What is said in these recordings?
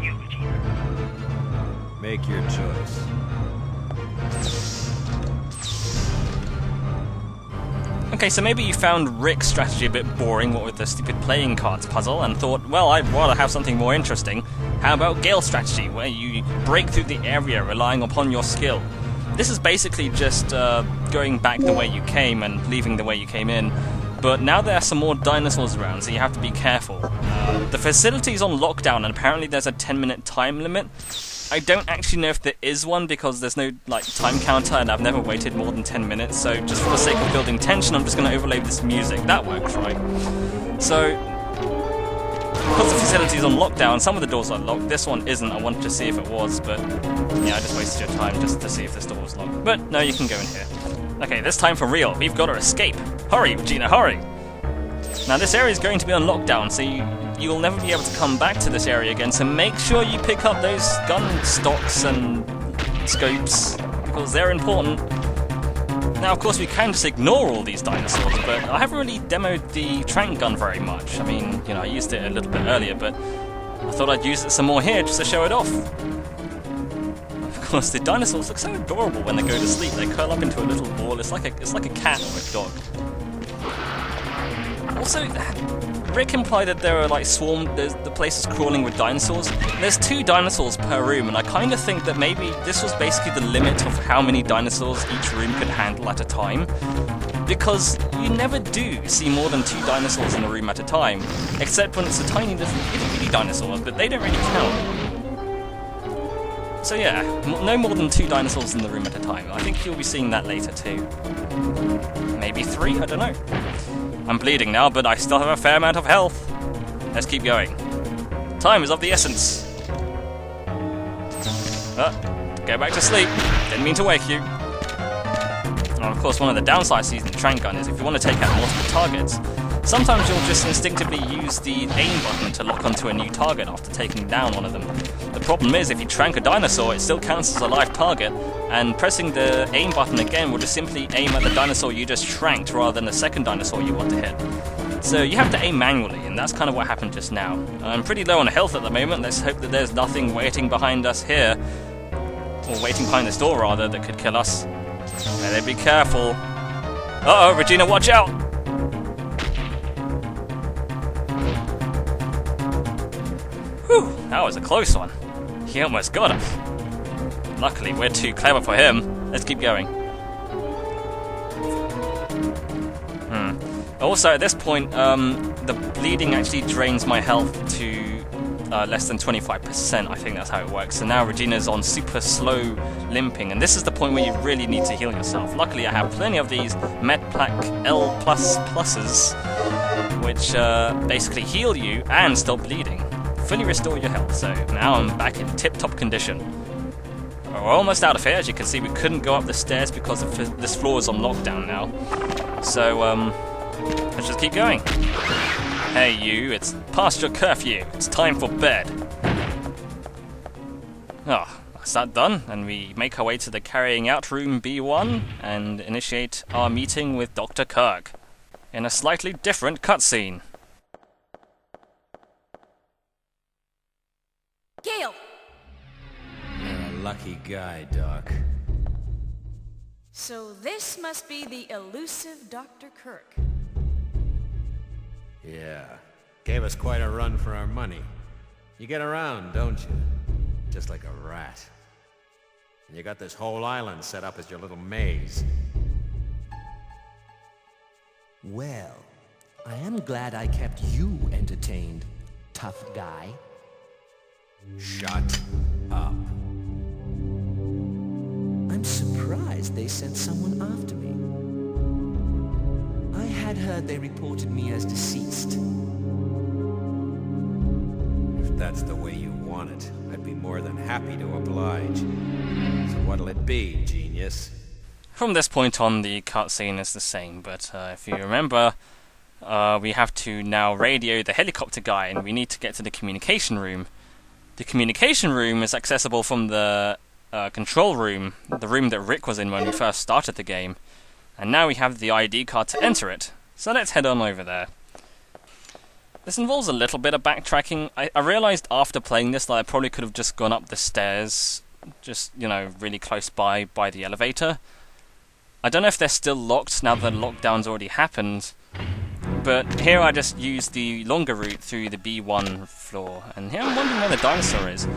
you, Vegeta. Make your choice. Okay, so maybe you found Rick's strategy a bit boring, what with the stupid playing cards puzzle, and thought, well, I'd rather have something more interesting. How about Gale's strategy, where you break through the area relying upon your skill? This is basically just going back the way you came and leaving the way you came in, but now there are some more dinosaurs around, so you have to be careful. The facility's on lockdown, and apparently there's a 10-minute time limit. I don't actually know if there is one because there's no time counter and I've never waited more than 10 minutes, so just for the sake of building tension I'm just going to overlay this music. That works, right? So, because the facility's on lockdown, some of the doors are locked. This one isn't. I wanted to see if it was, but yeah, I just wasted your time just to see if this door was locked. But no, you can go in here. Okay, this time for real. We've got to escape. Hurry, Vegeta, hurry! Now this area is going to be on lockdown, so you'll never be able to come back to this area again, so make sure you pick up those gun stocks and scopes, because they're important. Now, of course, we can just ignore all these dinosaurs, but I haven't really demoed the trank gun very much. I mean, I used it a little bit earlier, but I thought I'd use it some more here just to show it off. Of course, the dinosaurs look so adorable when they go to sleep. They curl up into a little ball. It's like a cat or a dog. Also, Rick implied that there are the place is crawling with dinosaurs. There's 2 dinosaurs per room, and I kind of think that maybe this was basically the limit of how many dinosaurs each room could handle at a time. Because you never do see more than 2 dinosaurs in a room at a time, except when it's a tiny little itty-bitty dinosaurs, but they don't really count. So yeah, no more than 2 dinosaurs in the room at a time. I think you'll be seeing that later too. Maybe 3, I don't know. I'm bleeding now, but I still have a fair amount of health. Let's keep going. Time is of the essence. Go back to sleep. Didn't mean to wake you. Now, of course, one of the downsides to using the trank gun is if you want to take out multiple targets, sometimes you'll just instinctively use the aim button to lock onto a new target after taking down one of them. The problem is, if you trank a dinosaur, it still counts as a live target, and pressing the aim button again will just simply aim at the dinosaur you just tranked rather than the second dinosaur you want to hit. So you have to aim manually, and that's kind of what happened just now. I'm pretty low on health at the moment. Let's hope that there's nothing waiting behind us here, or waiting behind this door rather, that could kill us. Better be careful. Uh-oh, Regina, watch out! Whew, that was a close one. He almost got us. Luckily, we're too clever for him. Let's keep going. Also, at this point, the bleeding actually drains my health to less than 25%. I think that's how it works. So now Regina's on super slow limping, and this is the point where you really need to heal yourself. Luckily, I have plenty of these MedPlac L++, which basically heal you and stop bleeding. Fully restore your health, so now I'm back in tip-top condition. We're almost out of here. As you can see, we couldn't go up the stairs because this floor is on lockdown now. So, let's just keep going. Hey you, it's past your curfew. It's time for bed. Oh, that's that done, and we make our way to the carrying out room B1 and initiate our meeting with Dr. Kirk in a slightly different cutscene. Gale! You're a lucky guy, Doc. So this must be the elusive Dr. Kirk. Yeah. Gave us quite a run for our money. You get around, don't you? Just like a rat. And you got this whole island set up as your little maze. Well, I am glad I kept you entertained, tough guy. Shut up. I'm surprised they sent someone after me. I had heard they reported me as deceased. If that's the way you want it, I'd be more than happy to oblige. So what'll it be, genius? From this point on, the cutscene is the same, but if you remember, we have to now radio the helicopter guy, and we need to get to the communication room. The communication room is accessible from the control room, the room that Rick was in when we first started the game. And now we have the ID card to enter it, so let's head on over there. This involves a little bit of backtracking. I realised after playing this that I probably could have just gone up the stairs, just, you know, really close by the elevator. I don't know if they're still locked now that the lockdown's already happened, but here I just used the longer route through the B1 floor, and here I'm wondering where the dinosaur is.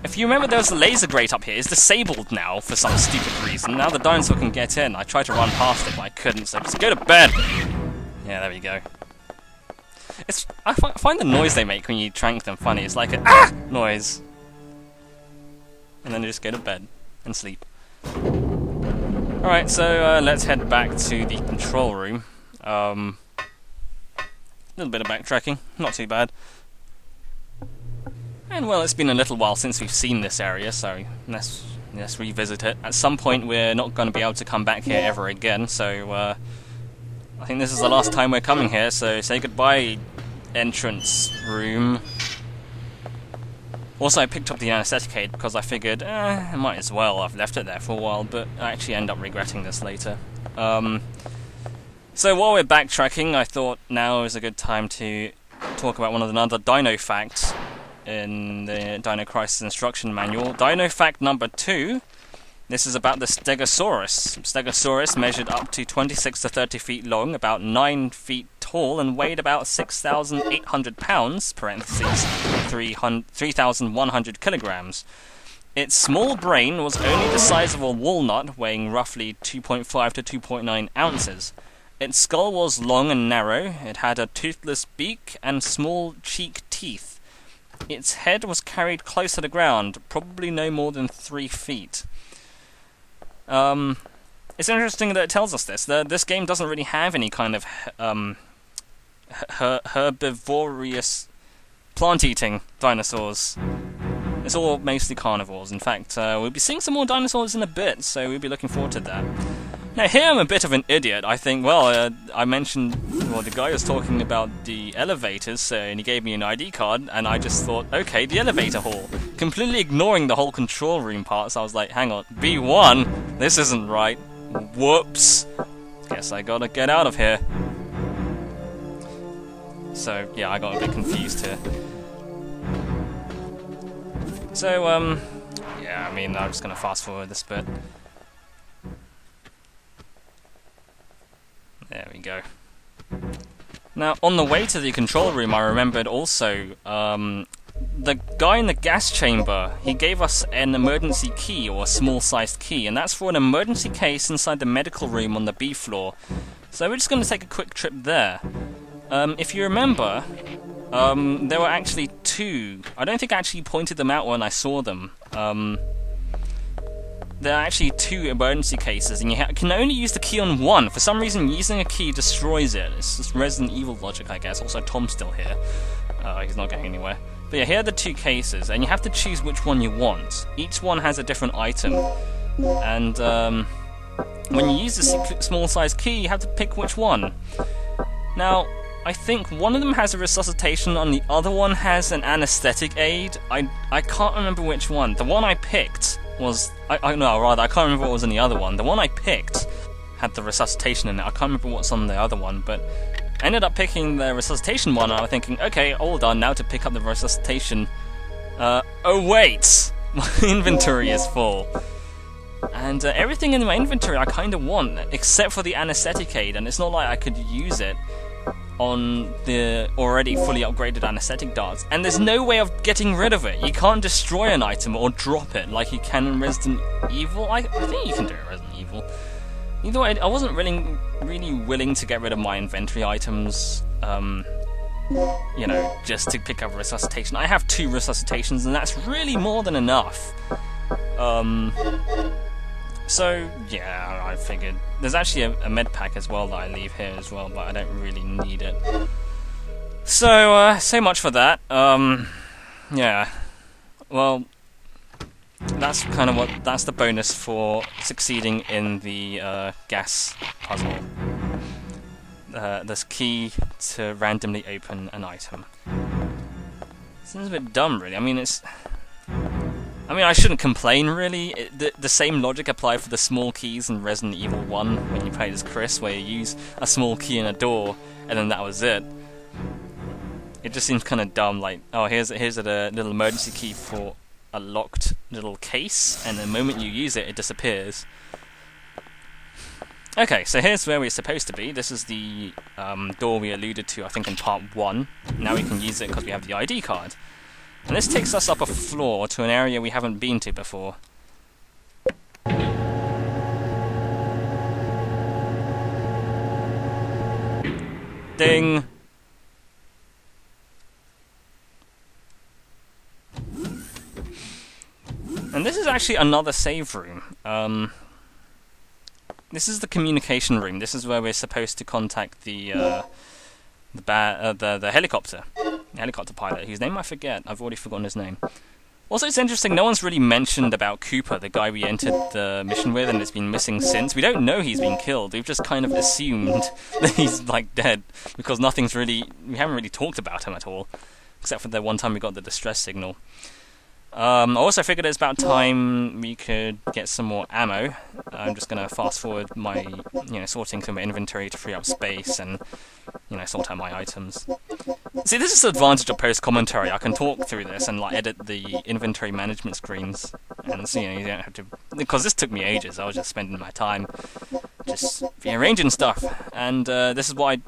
If you remember, there was a laser grate up here. It's disabled now for some stupid reason. Now the dinosaur can get in. I tried to run past it, but I couldn't, so just go to bed! Yeah, there we go. I find the noise they make when you trank them funny. It's like a ah noise. And then you just go to bed and sleep. Alright, so let's head back to the control room. A little bit of backtracking, not too bad. And well, it's been a little while since we've seen this area, so let's revisit it. At some point we're not going to be able to come back here ever again, so I think this is the last time we're coming here, so say goodbye, entrance room. Also, I picked up the anesthetic aid because I figured, I might as well. I've left it there for a while, but I actually end up regretting this later. So while we're backtracking, I thought now is a good time to talk about one of the other Dino facts in the Dino Crisis Instruction Manual. Dino fact number 2. This is about the Stegosaurus. Stegosaurus measured up to 26 to 30 feet long, about 9 feet tall, and weighed about 6,800 pounds, parentheses, 3,100 kilograms. Its small brain was only the size of a walnut, weighing roughly 2.5 to 2.9 ounces. Its skull was long and narrow. It had a toothless beak and small cheek teeth. Its head was carried close to the ground, probably no more than 3 feet. It's interesting that it tells us this. This game doesn't really have any kind of herbivorous, plant-eating dinosaurs. It's all mostly carnivores. In fact, we'll be seeing some more dinosaurs in a bit, so we'll be looking forward to that. Now, here I'm a bit of an idiot. I think, well, I mentioned, well, the guy was talking about the elevators, and he gave me an ID card, and I just thought, okay, the elevator hall. Completely ignoring the whole control room part, so I was like, hang on, B1? This isn't right. Whoops. Guess I gotta get out of here. So, yeah, I got a bit confused here. So, yeah, I mean, I'm just gonna fast forward this bit. There we go. Now, on the way to the control room, I remembered also, the guy in the gas chamber, he gave us an emergency key, or a small-sized key, and that's for an emergency case inside the medical room on the B floor. So we're just going to take a quick trip there. If you remember, there were actually 2. I don't think I actually pointed them out when I saw them. There are actually 2 emergency cases, and you can only use the key on one. For some reason, using a key destroys it. It's just Resident Evil logic, I guess. Also, Tom's still here. He's not going anywhere. But yeah, here are the 2 cases, and you have to choose which one you want. Each one has a different item. And when you use the small-sized key, you have to pick which one. Now, I think one of them has a resuscitation, and the other one has an anesthetic aid. I can't remember which one. The one I picked was... I can't remember what was in the other one. The one I picked had the resuscitation in it. I can't remember what's on the other one, but I ended up picking the resuscitation one, and I was thinking, okay, all done, now to pick up the resuscitation. Oh wait! My inventory is full. And everything in my inventory I kind of want, except for the anesthetic aid, and it's not like I could use it on the already fully upgraded anesthetic darts. And there's no way of getting rid of it. You can't destroy an item or drop it like you can in Resident Evil. I think you can do it in Resident Evil. Either way, I wasn't really willing to get rid of my inventory items, you know, just to pick up resuscitation. I have 2 resuscitations, and that's really more than enough. So, yeah, I figured. There's actually a med pack as well that I leave here as well, but I don't really need it. So, so much for that. Yeah. Well, that's kind of that's the bonus for succeeding in the gas puzzle. This key to randomly open an item. Seems a bit dumb, really. I mean, I shouldn't complain, really. The same logic applied for the small keys in Resident Evil 1 when you played as Chris, where you use a small key in a door, and then that was it. It just seems kind of dumb, like, oh, here's a little emergency key for a locked little case, and the moment you use it, it disappears. Okay, so here's where we're supposed to be. This is the door we alluded to, I think, in part 1. Now we can use it because we have the ID card. And this takes us up a floor to an area we haven't been to before. Ding! And this is actually another save room. This is the communication room. This is where we're supposed to contact the helicopter pilot, whose name I forget. I've already forgotten his name. Also, it's interesting, no one's really mentioned about Cooper, the guy we entered the mission with, and has been missing since. We don't know he's been killed. We've just kind of assumed that he's, like, dead, because we haven't really talked about him at all, except for the one time we got the distress signal. I also figured it's about time we could get some more ammo. I'm just going to fast forward my, sorting through my inventory to free up space and, sort out my items. See, this is the advantage of post-commentary. I can talk through this and, like, edit the inventory management screens. And so, you don't have to... Because this took me ages. I was just spending my time just rearranging stuff. And this is why...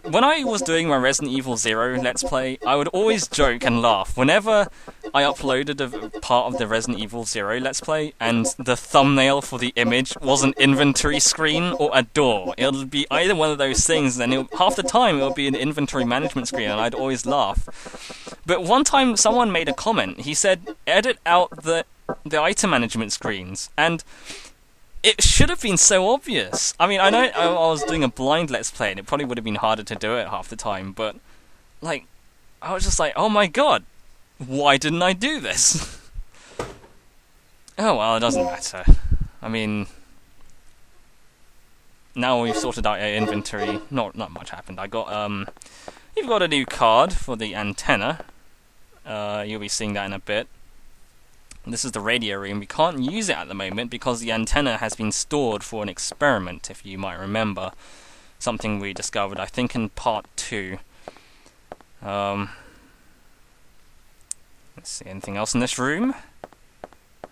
When I was doing my Resident Evil 0 Let's Play, I would always joke and laugh. Whenever I uploaded a part of the Resident Evil 0 Let's Play, and the thumbnail for the image was an inventory screen or a door. It would be either one of those things, and half the time it would be an inventory management screen, and I'd always laugh. But one time someone made a comment. He said, edit out the item management screens, and... It should have been so obvious. I mean, I know I was doing a blind Let's Play, and it probably would have been harder to do it half the time, but, like, I was just like, oh my god, why didn't I do this? Oh well, it doesn't matter. I mean, now we've sorted out our inventory, not much happened. You've got a new card for the antenna. You'll be seeing that in a bit. This is the radio room. We can't use it at the moment because the antenna has been stored for an experiment, if you might remember. Something we discovered, I think, in part 2. Let's see, anything else in this room?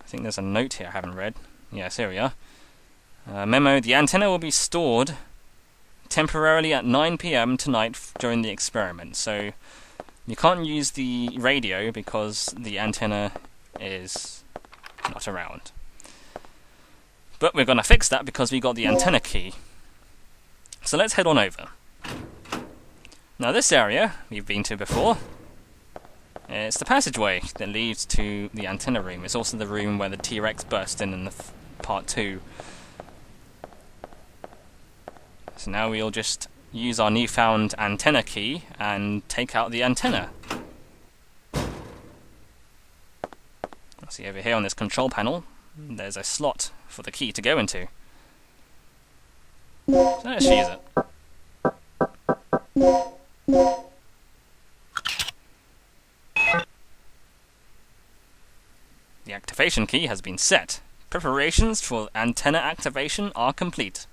I think there's a note here I haven't read. Yes, here we are. Memo, the antenna will be stored temporarily at 9 PM tonight during the experiment. So, you can't use the radio because the antenna is not around. But we're going to fix that because we got the antenna key. So let's head on over. Now this area we've been to before. It's the passageway that leads to the antenna room. It's also the room where the T-Rex burst in the part 2. So now we'll just use our newfound antenna key and take out the antenna. See over here on this control panel, there's a slot for the key to go into. So let's use it. The activation key has been set. Preparations for antenna activation are complete.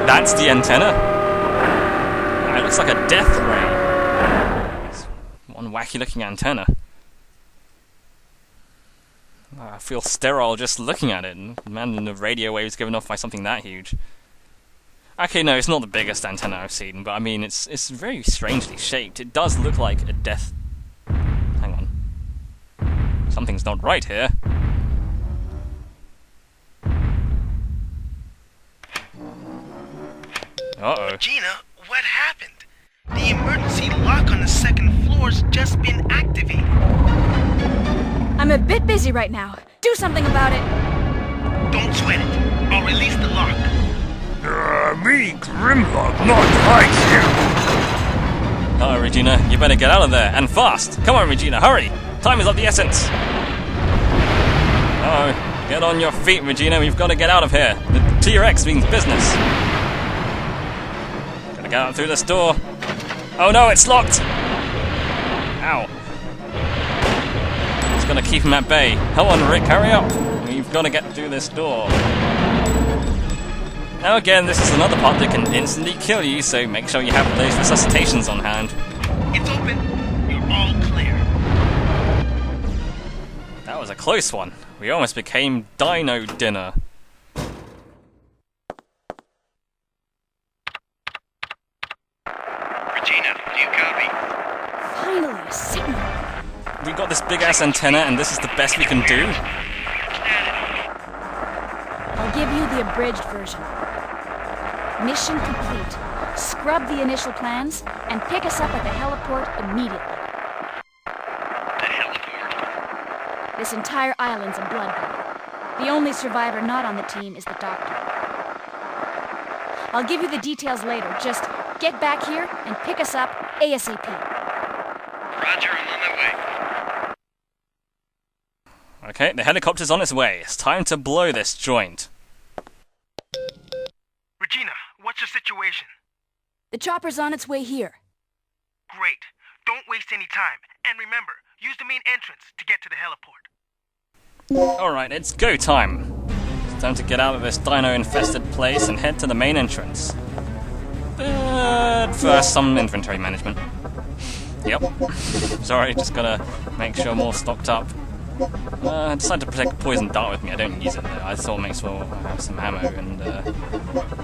That's the antenna? It looks like a death ray. It's one wacky looking antenna. I feel sterile just looking at it. Imagine the radio waves given off by something that huge. Okay, no, it's not the biggest antenna I've seen, but I mean, it's very strangely shaped. It does look like a death... Hang on. Something's not right here. Uh-oh. Regina, what happened? The emergency lock on the second floor's just been activated. I'm a bit busy right now. Do something about it. Don't sweat it. I'll release the lock. Me, Grimlock, not like you! Uh-oh, Regina, you better get out of there, and fast! Come on, Regina, hurry! Time is of the essence! Uh-oh, get on your feet, Regina, we've got to get out of here. The T-Rex means business. Gotta get out through this door. Oh no, it's locked! Ow. gotta keep him at bay. Come on, Rick, hurry up! We've gotta get through this door. Now again, this is another part that can instantly kill you, so make sure you have those resuscitations on hand. It's open. You're all clear. That was a close one. We almost became Dino dinner. Regina, do you copy? Finally, a signal. We got this big ass antenna, and this is the best we can do. I'll give you the abridged version. Mission complete. Scrub the initial plans and pick us up at the heliport immediately. The heliport? This entire island's a blood bath. The only survivor not on the team is the doctor. I'll give you the details later. Just get back here and pick us up ASAP. Roger, I'm on my way. Okay, the helicopter's on its way. It's time to blow this joint. Regina, what's your situation? The chopper's on its way here. Great. Don't waste any time. And remember, use the main entrance to get to the heliport. Alright, it's go time. It's time to get out of this dino-infested place and head to the main entrance. But first, some inventory management. Yep. Sorry, just gotta make sure more stocked up. I decided to protect a poison dart with me. I don't use it though. I thought it makes sure I have some ammo, and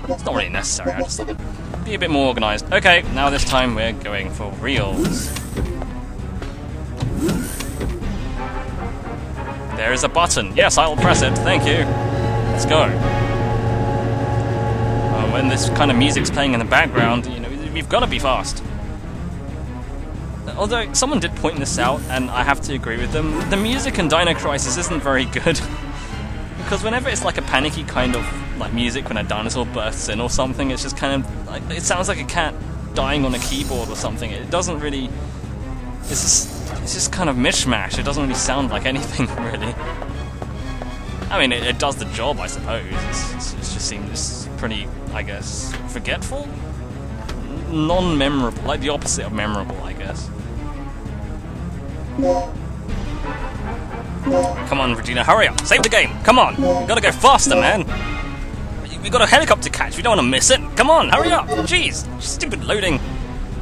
it's not really necessary. I just thought it'd be a bit more organised. Okay, now this time we're going for reals. There is a button. Yes, I'll press it. Thank you. Let's go. When this kind of music's playing in the background, you know, you've got to be fast. Although, someone did point this out, and I have to agree with them, the music in Dino Crisis isn't very good. Because whenever it's like a panicky kind of like music when a dinosaur bursts in or something, it's just kind of like, it sounds like a cat dying on a keyboard or something. It doesn't really... It's just kind of mishmash. It doesn't really sound like anything, really. I mean, it does the job, I suppose. It just seems pretty, I guess, forgetful? Non-memorable, like the opposite of memorable, I guess. Come on, Regina, hurry up! Save the game! Come on! We gotta go faster, man! We got a helicopter catch, we don't want to miss it! Come on, hurry up! Jeez! Stupid loading!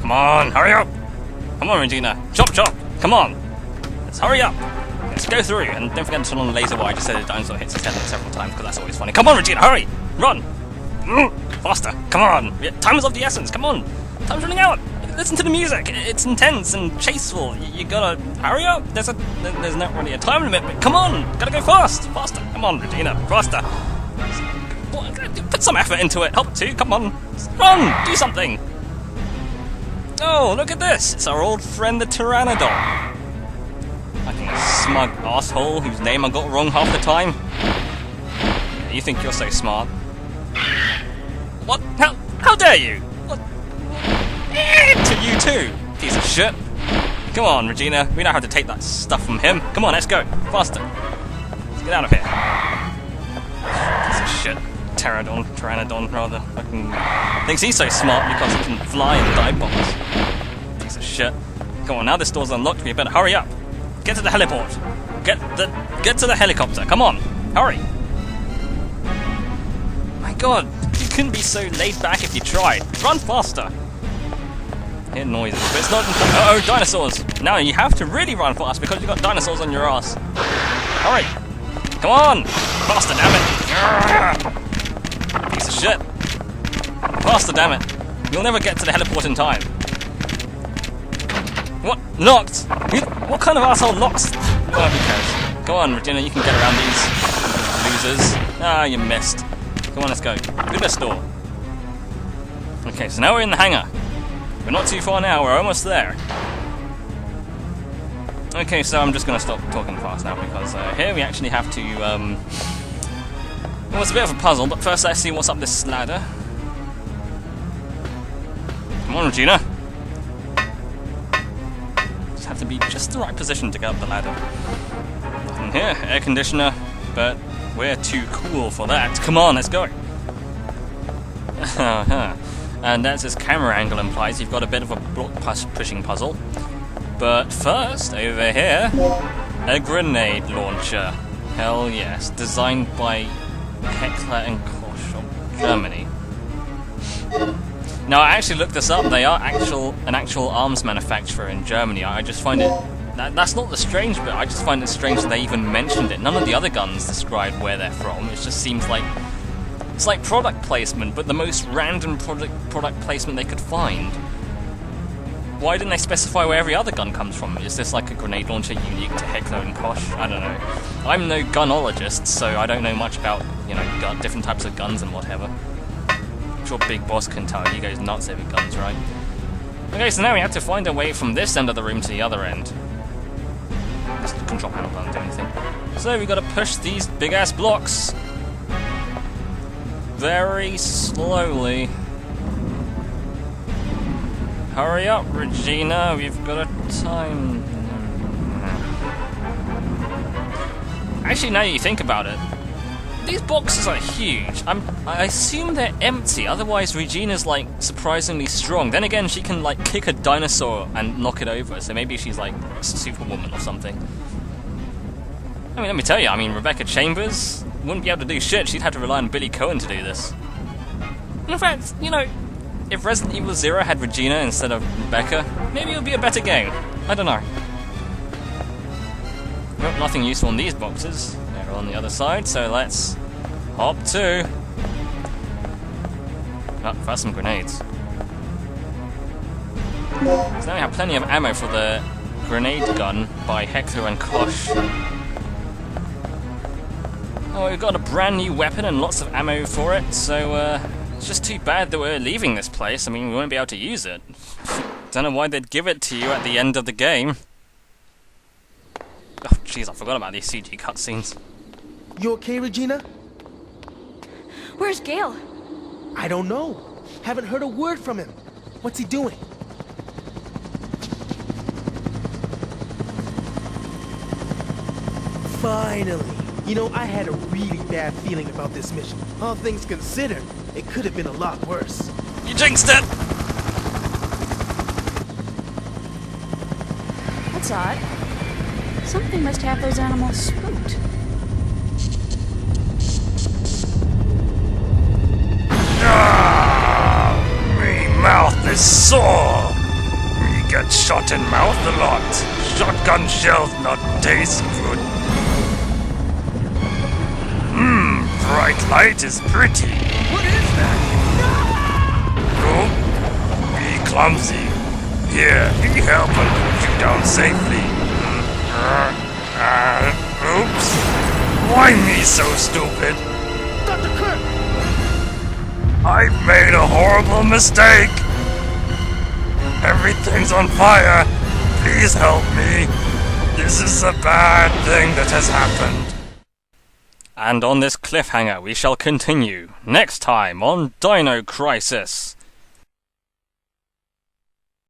Come on, hurry up! Come on, Regina! Chop, chop! Come on! Let's hurry up! Let's go through, and don't forget to turn on the laser wire. I just said the dinosaur hits his head several times, because that's always funny. Come on, Regina, hurry! Run! Faster! Come on! Time is of the essence, come on! Time's running out! Listen to the music! It's intense and chaseful. You gotta hurry up! There's not really a time limit, but come on! Gotta go fast! Faster! Come on, Regina! Faster! Put some effort into it! Help too! Come on! Run! Do something! Oh, look at this! It's our old friend the Pteranodon. Like a smug asshole whose name I got wrong half the time. You think you're so smart? What? How dare you? What? To you too, piece of shit. Come on, Regina. We know how to take that stuff from him. Come on, let's go. Faster. Let's get out of here. Piece of shit. Pteranodon, rather. Fucking thinks he's so smart because he can fly and dive bombs. Piece of shit. Come on, now this door's unlocked. We better hurry up. Get to the heliport. Get to the helicopter. Come on, hurry. My God, you couldn't be so laid back if you tried. Run faster. Hear noises, but it's not. Uh-oh, dinosaurs. Now you have to really run fast because you've got dinosaurs on your ass. Hurry. Come on. Faster, damn it. Piece of shit. Faster, damn it. You'll never get to the heliport in time. What? Locked? What kind of asshole locks? Oh, who cares? Go on, Regina, you can get around these losers. Ah, you missed. Come on, let's go. Through this door. Okay, so now we're in the hangar. We're not too far now, we're almost there. Okay, so I'm just going to stop talking fast now because here we actually have to, well, it's a bit of a puzzle, but first let's see what's up this ladder. Come on, Regina. Just have to be just the right position to get up the ladder. Nothing here, air conditioner, but we're too cool for that. Come on, let's go. And as this camera angle implies, you've got a bit of a block pushing puzzle. But first, over here, A grenade launcher. Hell yes. Designed by Heckler and Koch of Germany. Now, I actually looked this up. They are an actual arms manufacturer in Germany. I just find it... That's not the strange bit. I just find it strange that they even mentioned it. None of the other guns describe where they're from. It just seems like... It's like product placement, but the most random product placement they could find. Why didn't they specify where every other gun comes from? Is this like a grenade launcher unique to Heckler and Koch? I don't know. I'm no gunologist, so I don't know much about, you know, different types of guns and whatever. I'm sure Big Boss can tell you guys nuts over guns, right? Okay, so now we have to find a way from this end of the room to the other end. This control panel doesn't do anything. So we gotta push these big-ass blocks very slowly. Hurry up, Regina, we've got a time. Actually, now you think about it, these boxes are huge. I assume they're empty, otherwise Regina's like surprisingly strong. Then again, she can like kick a dinosaur and knock it over, so maybe she's like Superwoman or something. I mean, let me tell you, Rebecca Chambers wouldn't be able to do shit. She'd have to rely on Billy Cohen to do this. In fact, you know, if Resident Evil 0 had Regina instead of Rebecca, maybe it would be a better game. I don't know. Nope, nothing useful in these boxes. They're on the other side, so let's hop to... Oh, first some grenades. So now we have plenty of ammo for the grenade gun by Heckler and Koch. Oh, we've got a brand new weapon and lots of ammo for it, so it's just too bad that we're leaving this place. I mean, we won't be able to use it. Don't know why they'd give it to you at the end of the game. Oh, jeez, I forgot about these CG cutscenes. You okay, Regina? Where's Gale? I don't know. Haven't heard a word from him. What's he doing? Finally. You know, I had a really bad feeling about this mission. All things considered, it could have been a lot worse. You jinxed it! That's odd. Something must have those animals spooked. Me mouth is sore. Me get shot in mouth a lot. Shotgun shells not taste good. Bright light is pretty. What is that? No! Be clumsy. Here, be help and put you down safely. Oops. Why me so stupid? Dr. Kirk! I've made a horrible mistake. Everything's on fire. Please help me. This is a bad thing that has happened. And on this cliffhanger, we shall continue next time on Dino Crisis.